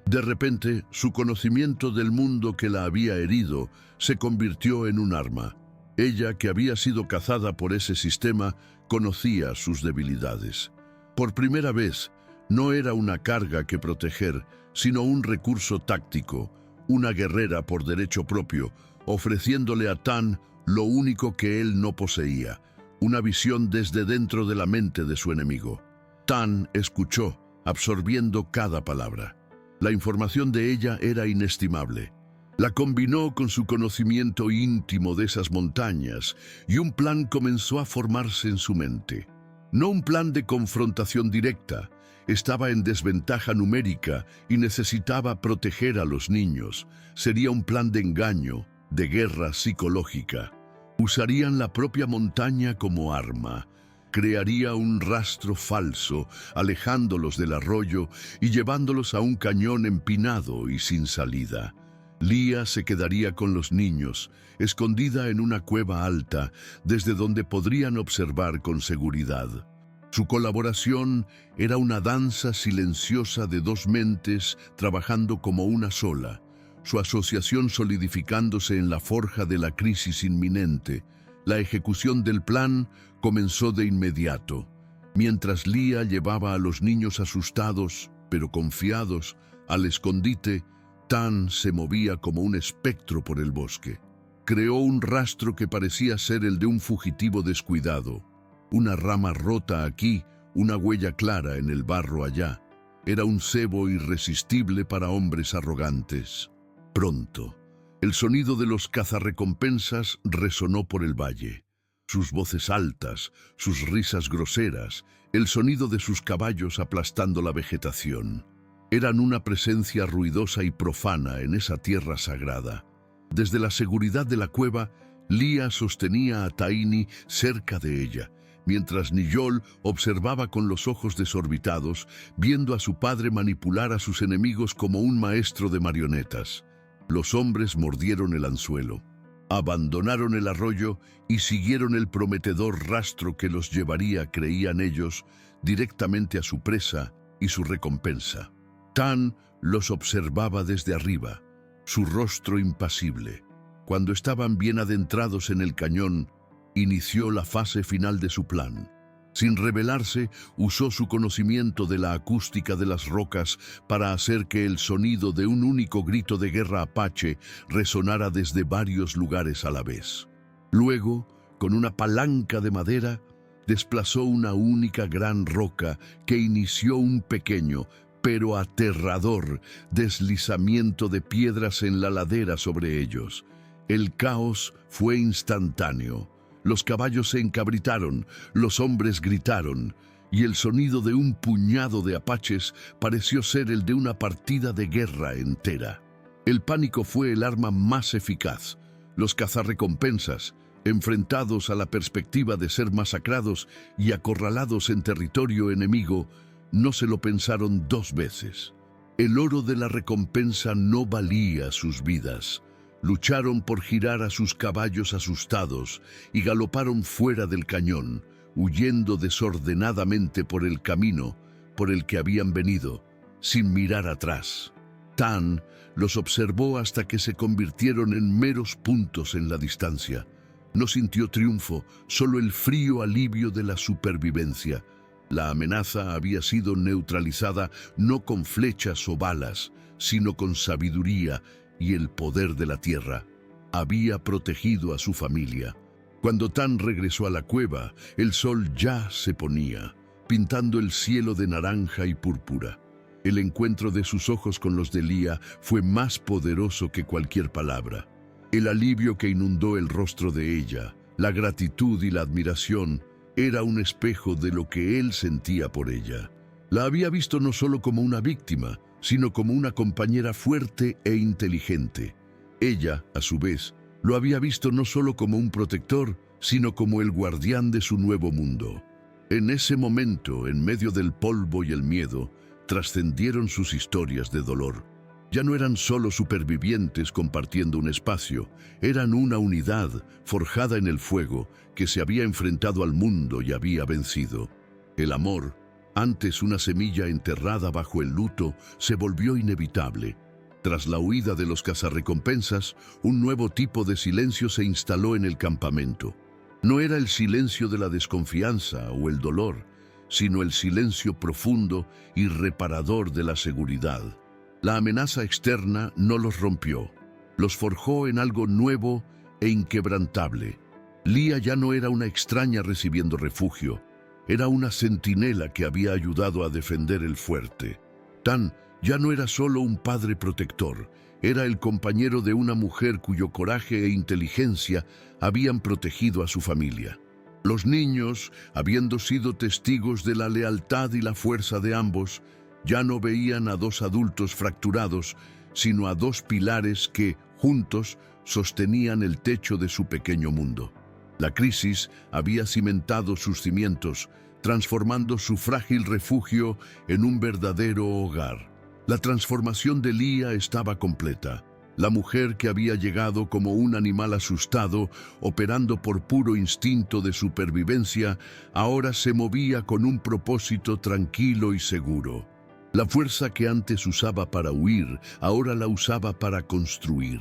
A: De repente, su conocimiento del mundo que la había herido se convirtió en un arma. Ella, que había sido cazada por ese sistema, conocía sus debilidades. Por primera vez, no era una carga que proteger, sino un recurso táctico, una guerrera por derecho propio, ofreciéndole a Tan lo único que él no poseía, una visión desde dentro de la mente de su enemigo. Tan escuchó, absorbiendo cada palabra. La información de ella era inestimable. La combinó con su conocimiento íntimo de esas montañas y un plan comenzó a formarse en su mente. No un plan de confrontación directa, Estaba en desventaja numérica y necesitaba proteger a los niños. Sería un plan de engaño, de guerra psicológica. Usarían la propia montaña como arma. Crearía un rastro falso, alejándolos del arroyo y llevándolos a un cañón empinado y sin salida. Lía se quedaría con los niños, escondida en una cueva alta, desde donde podrían observar con seguridad. Su colaboración era una danza silenciosa de dos mentes trabajando como una sola, su asociación solidificándose en la forja de la crisis inminente. La ejecución del plan comenzó de inmediato. Mientras Lía llevaba a los niños asustados, pero confiados, al escondite, Tan se movía como un espectro por el bosque. Creó un rastro que parecía ser el de un fugitivo descuidado. Una rama rota aquí, una huella clara en el barro allá. Era un cebo irresistible para hombres arrogantes. Pronto, el sonido de los cazarrecompensas resonó por el valle. Sus voces altas, sus risas groseras, el sonido de sus caballos aplastando la vegetación. Eran una presencia ruidosa y profana en esa tierra sagrada. Desde la seguridad de la cueva, Lía sostenía a Taini cerca de ella, mientras Niyol observaba con los ojos desorbitados, viendo a su padre manipular a sus enemigos como un maestro de marionetas. Los hombres mordieron el anzuelo, abandonaron el arroyo y siguieron el prometedor rastro que los llevaría, creían ellos, directamente a su presa y su recompensa. Tan los observaba desde arriba, su rostro impasible. Cuando estaban bien adentrados en el cañón, inició la fase final de su plan. Sin rebelarse, usó su conocimiento de la acústica de las rocas para hacer que el sonido de un único grito de guerra apache resonara desde varios lugares a la vez. Luego, con una palanca de madera, desplazó una única gran roca que inició un pequeño, pero aterrador, deslizamiento de piedras en la ladera sobre ellos. El caos fue instantáneo. Los caballos se encabritaron, los hombres gritaron, y el sonido de un puñado de apaches pareció ser el de una partida de guerra entera. El pánico fue el arma más eficaz. Los cazarrecompensas, enfrentados a la perspectiva de ser masacrados y acorralados en territorio enemigo, no se lo pensaron dos veces. El oro de la recompensa no valía sus vidas. Lucharon por girar a sus caballos asustados y galoparon fuera del cañón, huyendo desordenadamente por el camino por el que habían venido, sin mirar atrás. Tan los observó hasta que se convirtieron en meros puntos en la distancia. No sintió triunfo, solo el frío alivio de la supervivencia. La amenaza había sido neutralizada no con flechas o balas, sino con sabiduría y el poder de la tierra. Había protegido a su familia. Cuando Tan regresó a la cueva, el sol ya se ponía, pintando el cielo de naranja y púrpura. El encuentro de sus ojos con los de Lía fue más poderoso que cualquier palabra. El alivio que inundó el rostro de ella, la gratitud y la admiración, era un espejo de lo que él sentía por ella. La había visto no solo como una víctima, sino como una compañera fuerte e inteligente. Ella, a su vez, lo había visto no solo como un protector, sino como el guardián de su nuevo mundo. En ese momento, en medio del polvo y el miedo, trascendieron sus historias de dolor. Ya no eran solo supervivientes compartiendo un espacio, eran una unidad forjada en el fuego que se había enfrentado al mundo y había vencido. El amor, antes una semilla enterrada bajo el luto, se volvió inevitable. Tras la huida de los cazarrecompensas, un nuevo tipo de silencio se instaló en el campamento. No era el silencio de la desconfianza o el dolor, sino el silencio profundo y reparador de la seguridad. La amenaza externa no los rompió, los forjó en algo nuevo e inquebrantable. Lía ya no era una extraña recibiendo refugio, era una centinela que había ayudado a defender el fuerte. Tan ya no era solo un padre protector, era el compañero de una mujer cuyo coraje e inteligencia habían protegido a su familia. Los niños, habiendo sido testigos de la lealtad y la fuerza de ambos, ya no veían a dos adultos fracturados, sino a dos pilares que, juntos, sostenían el techo de su pequeño mundo. La crisis había cimentado sus cimientos, transformando su frágil refugio en un verdadero hogar. La transformación de Lía estaba completa. La mujer que había llegado como un animal asustado, operando por puro instinto de supervivencia, ahora se movía con un propósito tranquilo y seguro. La fuerza que antes usaba para huir, ahora la usaba para construir.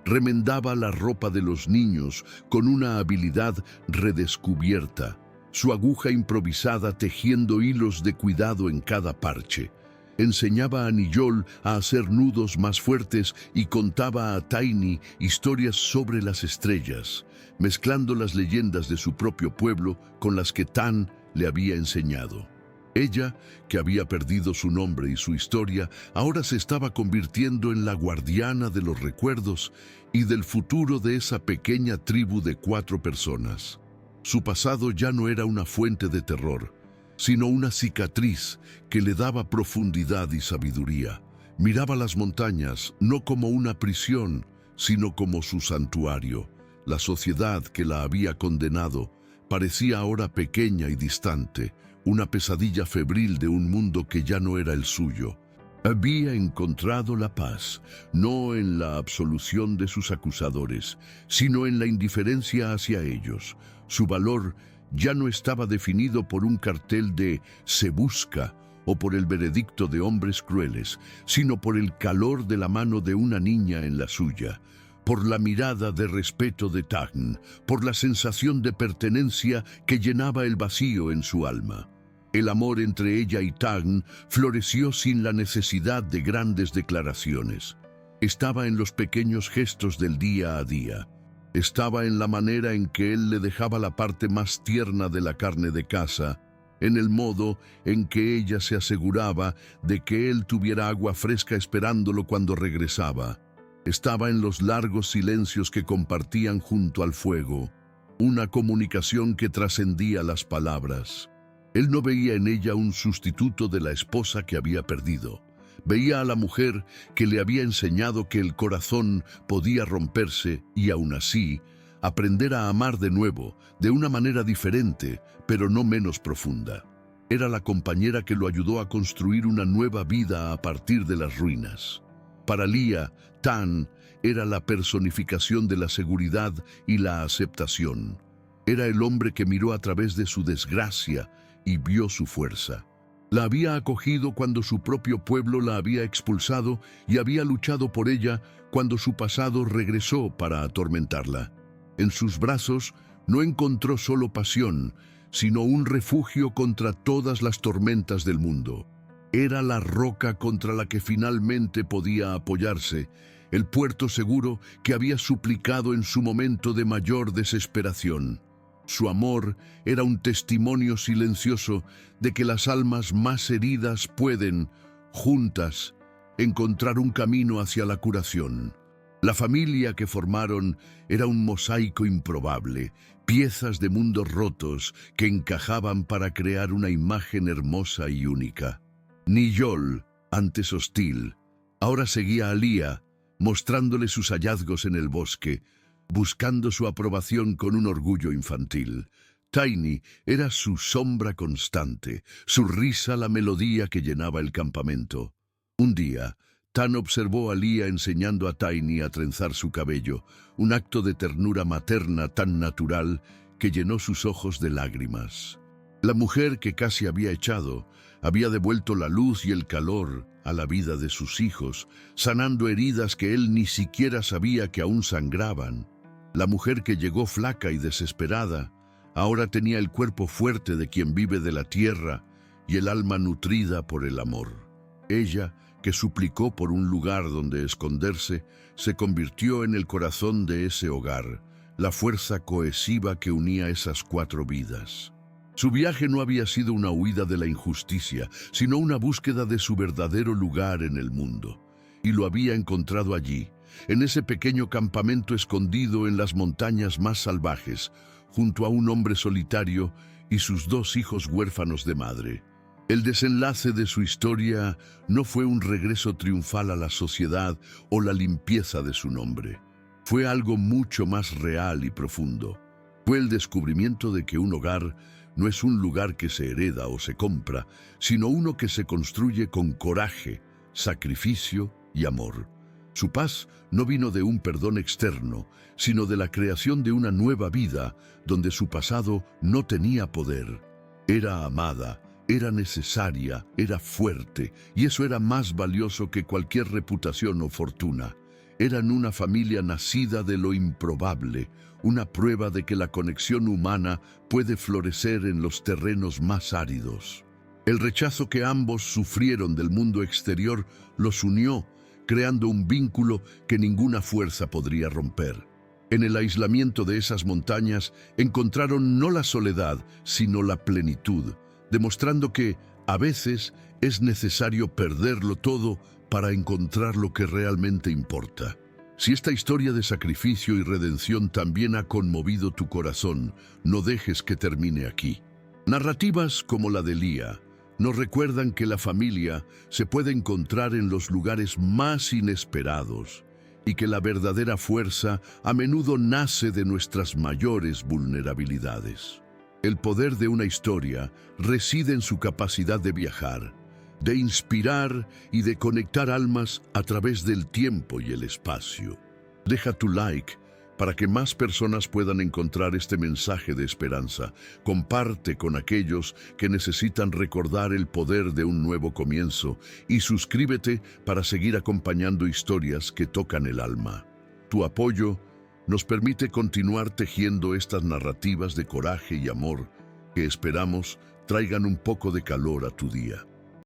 A: Remendaba la ropa de los niños con una habilidad redescubierta, su aguja improvisada tejiendo hilos de cuidado en cada parche. Enseñaba a Niyol a hacer nudos más fuertes y contaba a Tiny historias sobre las estrellas, mezclando las leyendas de su propio pueblo con las que Tan le había enseñado. Ella, que había perdido su nombre y su historia, ahora se estaba convirtiendo en la guardiana de los recuerdos y del futuro de esa pequeña tribu de 4 personas. Su pasado ya no era una fuente de terror, sino una cicatriz que le daba profundidad y sabiduría. Miraba las montañas no como una prisión, sino como su santuario. La sociedad que la había condenado parecía ahora pequeña y distante, una pesadilla febril de un mundo que ya no era el suyo. Había encontrado la paz, no en la absolución de sus acusadores, sino en la indiferencia hacia ellos. Su valor ya no estaba definido por un cartel de «se busca» o por el veredicto de hombres crueles, sino por el calor de la mano de una niña en la suya, por la mirada de respeto de Tagn, por la sensación de pertenencia que llenaba el vacío en su alma. El amor entre ella y Tagn floreció sin la necesidad de grandes declaraciones. Estaba en los pequeños gestos del día a día. Estaba en la manera en que él le dejaba la parte más tierna de la carne de caza, en el modo en que ella se aseguraba de que él tuviera agua fresca esperándolo cuando regresaba. Estaba en los largos silencios que compartían junto al fuego, una comunicación que trascendía las palabras. Él no veía en ella un sustituto de la esposa que había perdido. Veía a la mujer que le había enseñado que el corazón podía romperse y aún así aprender a amar de nuevo, de una manera diferente, pero no menos profunda. Era la compañera que lo ayudó a construir una nueva vida a partir de las ruinas. Para Lía, Tan era la personificación de la seguridad y la aceptación. Era el hombre que miró a través de su desgracia y vio su fuerza. La había acogido cuando su propio pueblo la había expulsado y había luchado por ella cuando su pasado regresó para atormentarla. En sus brazos no encontró solo pasión, sino un refugio contra todas las tormentas del mundo. Era la roca contra la que finalmente podía apoyarse, el puerto seguro que había suplicado en su momento de mayor desesperación. Su amor era un testimonio silencioso de que las almas más heridas pueden, juntas, encontrar un camino hacia la curación. La familia que formaron era un mosaico improbable, piezas de mundos rotos que encajaban para crear una imagen hermosa y única. Niyol, antes hostil, ahora seguía a Lía, mostrándole sus hallazgos en el bosque, buscando su aprobación con un orgullo infantil. Tiny era su sombra constante, su risa la melodía que llenaba el campamento. Un día, Tan observó a Lía enseñando a Tiny a trenzar su cabello, un acto de ternura materna tan natural que llenó sus ojos de lágrimas. La mujer que casi había echado había devuelto la luz y el calor a la vida de sus hijos, sanando heridas que él ni siquiera sabía que aún sangraban. La mujer que llegó flaca y desesperada, ahora tenía el cuerpo fuerte de quien vive de la tierra y el alma nutrida por el amor. Ella, que suplicó por un lugar donde esconderse, se convirtió en el corazón de ese hogar, la fuerza cohesiva que unía esas 4 vidas. Su viaje no había sido una huida de la injusticia, sino una búsqueda de su verdadero lugar en el mundo. Y lo había encontrado allí, en ese pequeño campamento escondido en las montañas más salvajes, junto a un hombre solitario y sus 2 hijos huérfanos de madre. El desenlace de su historia no fue un regreso triunfal a la sociedad o la limpieza de su nombre. Fue algo mucho más real y profundo. Fue el descubrimiento de que un hogar no es un lugar que se hereda o se compra, sino uno que se construye con coraje, sacrificio y amor. Su paz no vino de un perdón externo, sino de la creación de una nueva vida donde su pasado no tenía poder. Era amada, era necesaria, era fuerte, y eso era más valioso que cualquier reputación o fortuna. Eran una familia nacida de lo improbable, una prueba de que la conexión humana puede florecer en los terrenos más áridos. El rechazo que ambos sufrieron del mundo exterior los unió, creando un vínculo que ninguna fuerza podría romper. En el aislamiento de esas montañas encontraron no la soledad, sino la plenitud, demostrando que, a veces, es necesario perderlo todo para encontrar lo que realmente importa. Si esta historia de sacrificio y redención también ha conmovido tu corazón, no dejes que termine aquí. Narrativas como la de Lía nos recuerdan que la familia se puede encontrar en los lugares más inesperados y que la verdadera fuerza a menudo nace de nuestras mayores vulnerabilidades. El poder de una historia reside en su capacidad de viajar, de inspirar y de conectar almas a través del tiempo y el espacio. Deja tu like para que más personas puedan encontrar este mensaje de esperanza. Comparte con aquellos que necesitan recordar el poder de un nuevo comienzo y suscríbete para seguir acompañando historias que tocan el alma. Tu apoyo nos permite continuar tejiendo estas narrativas de coraje y amor que esperamos traigan un poco de calor a tu día.